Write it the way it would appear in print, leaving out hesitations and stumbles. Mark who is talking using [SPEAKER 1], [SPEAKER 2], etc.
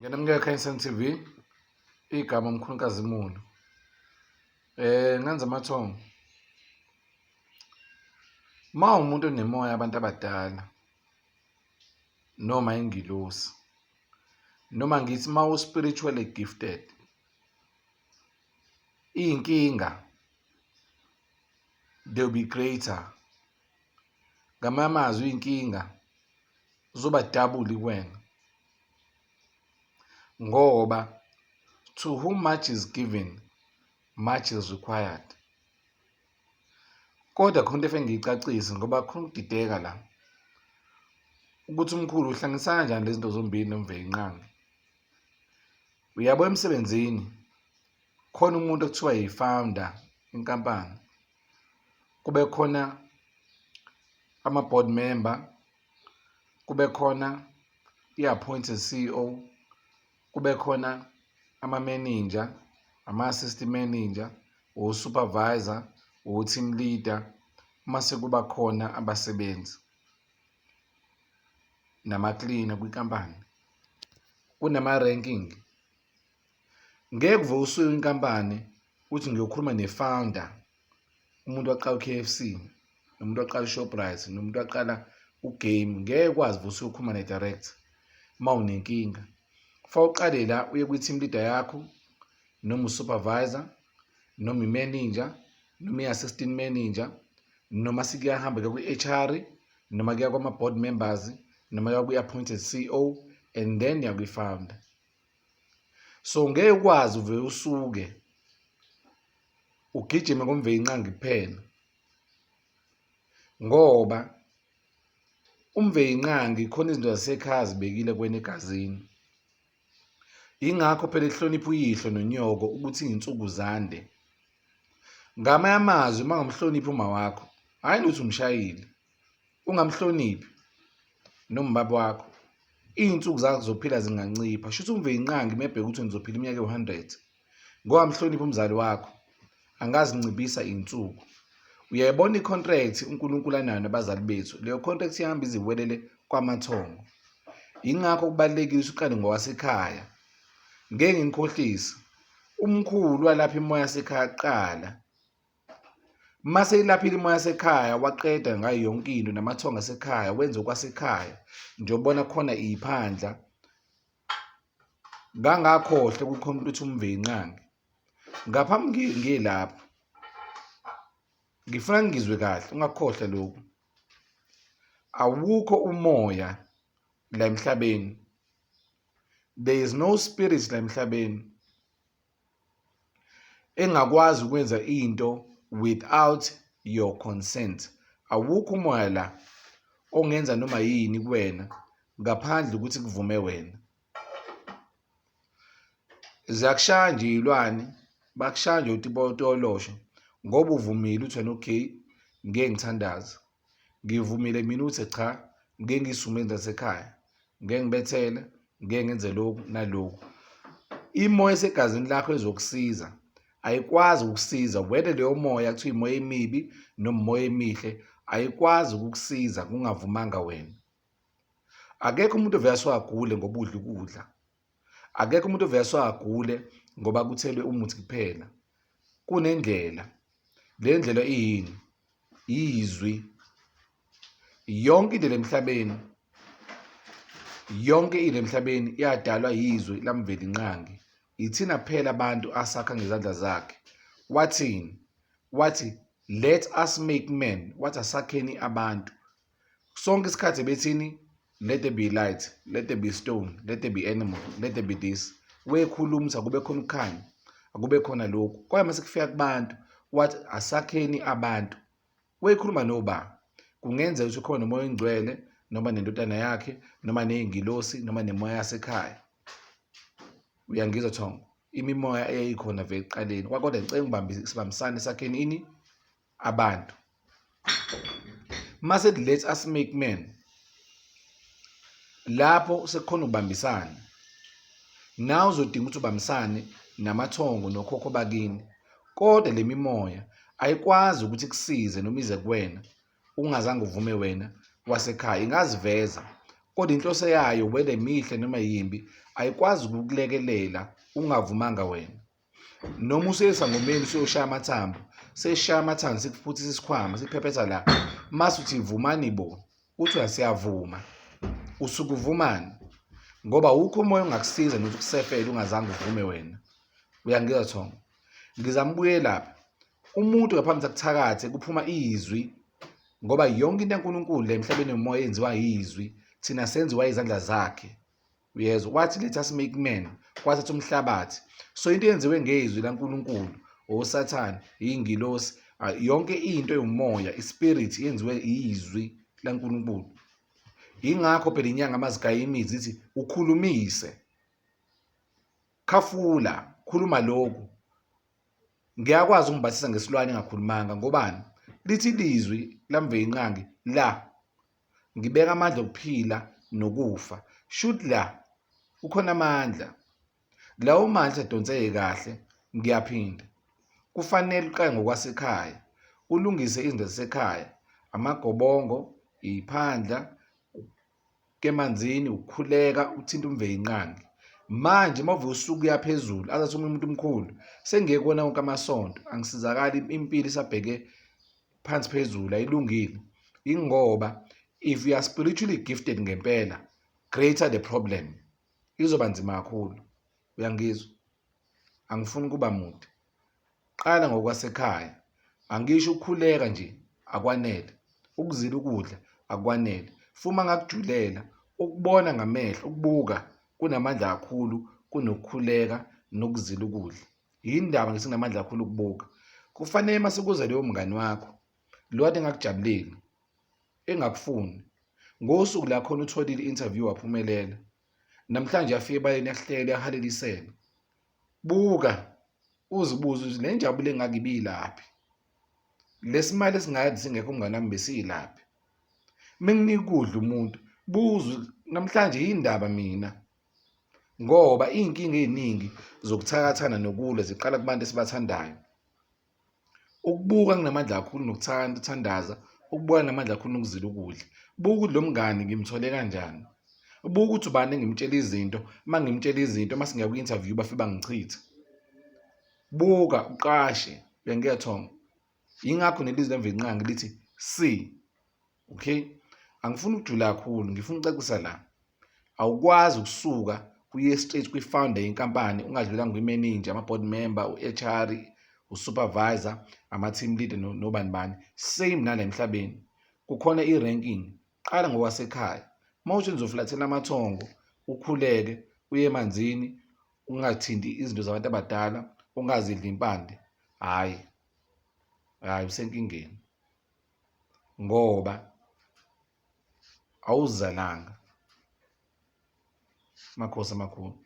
[SPEAKER 1] Ngiyanamukela TV, igama mkhulu Nkhazimulo. Ngenza amathongo. Ma umuntu onemoya abantu abadala noma ingilosi noma ngithi ma spiritually gifted, inkinga they'll be greater. Ngamanye amazwi inkinga zoba double kuwena. Ngoba to whom much is given, much is required. Kodwa khona into ngiyicacise ngoba khona ukudideka la ukuthi umkhulu uhlanganisana kanjani lezi zinto zombili nomveyinqangi. Uyabo emsebenzini khona umuntu okuthiwa yi-founder inkampani, kube khona ama-board member, kube khona i-appointed CEO, kube khona ama-manager, ama-assistant manager, o-supervisor, o-team leader, mase kuba khona abasebenzi nama-cleaner kwinkampani. Kunama-ranking. Ngeke uve usuka inkampani uthi ngiyokhuluma ne-founder, umuntu waqala u-KFC, nomuntu waqala u-Shoprite, nomuntu waqala u-game. Ngeke ukwazi usuke ukhuluma ne-director uma unenkinga. Kufanele uqale la uye kwi-team leader yakho, noma u-supervisor, noma i-manager, noma i-assistant manager, noma sikuyahamba kwi-HR, noma kuya kwama-board members, noma kuya kwi-appointed CEO, and then ya kwi-founder. So ngeke ukwazi uve usuke ugijime komveyinqangi kuphela, ngoba umveyinqangi khona izinto zasekhaya zibekile kuwena egazini. Ingakho phela ehlonipha uyihlo nonyoko ukuthi iy'nsuku zande. Ngamanye amazwi uma ungamhloniphi uma wakho, hhayi ukuthi umshayile, ungamhloniphi noma ubaba wakho, iy'nsuku zakho zokuphila zingancipha. Shuthi umveyinqangi mebheka ukuthi nizophila iminyaka ewu-100, ngoba mhloniphi umzali wakho, angazinciphisa iy'nsuku. Uyayibona i-contract uNkulunkulu anayo nabazali bethu, leyo contract ihamba iziwelele kwamathongo. Yingakho kubalulekile ukuthi uqale ngowasekhaya. Ngeke nginikhohlise, umkhulu walapha imoya yasekhaya kuqala. Mase ilaphile imoya yasekhaya, waqeda ngayo yonke into namathongo asekhaya, wenze okwasekhaya. Njengobona khona iy'phandla, ngangakhohlwa kukhona ukuthi umveyinqangi. Ngaphambi ngiye lapho, ngifuna ngizwe kahle, ungakukhohlwa lokhu. Awukho umoya la emhlabeni. There is no spirit la emhlabeni engakwazi ukwenza into without your consent. Awukho umoya la ongenza noma yini kuwena ngaphandle ukuthi kuvume wena. Ziyakushaya nje iy'lwane, bakushaya nje utolosho ngoba uvumile uthi wena okay, ngeke ngithandaze, ngivumile mina uthi cha, ngeke ngiy'sume zasekhaya, ngeke ngibethele, ngeke ngenze lokhu nalokhu. Imoya esegazini lakho ezokusiza ayikwazi ukukusiza, whether leyo moya kuthiwa imoya emibi noma imoya emihle, ayikwazi ukukusiza kungavumanga wena. Akekho umuntu ovele aswagule ngoba udla ukudla. Akekho umuntu ovele aswagule ngoba kuthelwe umuthi kuphela. Kunendlela. Le ndlela iyini? Yizwi. Yonke into emhlabeni, yonke into emhlabeni iyadalwa yizwi lamveyinqangi. Ithina phela abantu asakha ngezandla zakhe. Wathini? Wathi let us make men. Wathi asakheni abantu. Sonke isikhathi bethini, let there be light, let there be stone, let there be animal, let there be this. Wekhuluma ukuthi akube khona ukukhanya, akube khona lokhu. Kodwa mase kufika kubantu, wathi asakheni abantu. Wekhuluma noba, kungenzeka ukuthi khona umoya oyingcwele, noma nendodana yakhe, noma ney'ngilosi, noma nemoya yasekhaya. Uyangizwa Thongo? Imimoya eyayikhona vele ekuqaleni. Kodwa ngicela sibambisane sakheni ini? Abantu. Mase let us make men. Lapho sekukhona ukubambisana. Nawe uzodinga ukuthi ubambisane namathongo nokhokho bakini. Kodwa le mimoya ayikwazi ukuthi kusize noma ize kuwena ungazange uvume wena wasekhaya. Ingaziveza kodwa inhloso yayo whether imihle noma yimbi ayikwazi ukukulekelela ungavumanga wena. Noma usesangomeni uyoshaya amathambo, seshaya amathambo sikuphuthisa isikhwama siphephetha la, mase uthi vumani bo, uthi uyasiyavuma. Usuke uvumani ngoba ukho umoya ongakusiza nokuthi ukusefele ungazange uvume wena. Uyangizwa Thongo? Ngizambuye lapha. Umuntu ngaphambi kokuthakathe kuphuma izwi ngoba yonke into yaNkulunkulu la emhlabeni womoya yenziwa izwi, thina senziwa izandla zakhe. Uyezwa? Wathi let us make man, kwathatha umhlabathi. So into yenziwe ngezwi laNkulunkulu, oSathane, ingilosi, yonke into ewumoya, ispirit yenziwe izwi laNkulunkulu. Ingakho phela inyanga amazigaya imizi ithi ukhulumise. Khafula, khuluma lokhu. Ngiyakwazi ukungibathisa ngesilwane engakhulumanga ngobani? Lithi ilizwi lamveinqangi la ngibeka amandla okuphila nokufa. Shoot la ukhona amandla. Lawo mandla adonseke kahle. Ngiyaphinda. Kufanele uqale ngokwasekhaya. Ulungise izinto zasekhaya. Amagobongo, iphandla, kemanzini, ukukhuleka, uthinta umveinqangi. Manje mawuvuka usuku yaphezulu azathi umuntu omkhulu sengeke kona wonke amasonto angisizakala impilo isabheke phansi phezulu ayilungile. Ingoba if you are spiritually gifted ngempela, greater the problem, izoba nzima kakhulu. Uyangizwa? Angifuni kuba mude. Qala ngokwasekhaya. Angisho ukukhuleka nje akwanele, ukuzila ukudla akwanele. Fuma ngakujulela, ukubona ngamehlo, ukubuka kunamandla kakhulu kunokukhuleka nokuzila ukudla. Yindaba ngesinamandla kakhulu ukubuka. Kufanele mase kuza leyo mngani wakho, lo kade engakujabuleli, engakufuni, ngosuku la khona utholile i-interview waphumelela, namhlanje afike ebaleni yahlele yahalelisela. Buka, uzibuze ukuthi le njabule engake ibilaphi, lesimali esingade singekho umngani wami besiyilaphi. Menginika ukudla umuntu buze namhlanje yindaba mina, ngoba iy'nkinga ey'ningi zokuthakathana nokulwa ziqala kubantu esibathandayo. Ukubuka kunamandla kakhulu nokuthandaza, ukubuka namandla kakhulu nokuzila ukudla. Buka ukuthi lo mngani ngimthole kanjani. Buka ukuthi ubani engimtshela izinto, uma ngimtshela izinto mase ngiya kwi-interview bafike bangichitha. Buka, uqashe. Uyangizwa Thongo? Yingakho nelizwi lamveinqangi lithi see. Okay? Angifuni ukujula kakhulu, ngifuna ukucacisa la. Awukwazi ukusuka uye straight kwi-founder yenkampani ungadlulanga kwi-manager, ama-board member, u-HR, u-supervisor, ama-team leader nobani bani. Same nala emhlabeni. Kukhona i-ranking. Qala ngokwasekhaya. Mawuthi nizofulathela amathongo, ukhuleke, uye emanzini, ungathinti izinto zabantu abadala, ungazidli impande. Hhayi usenkingeni. Ngoba awuzalanga. Makhosi amakhulu.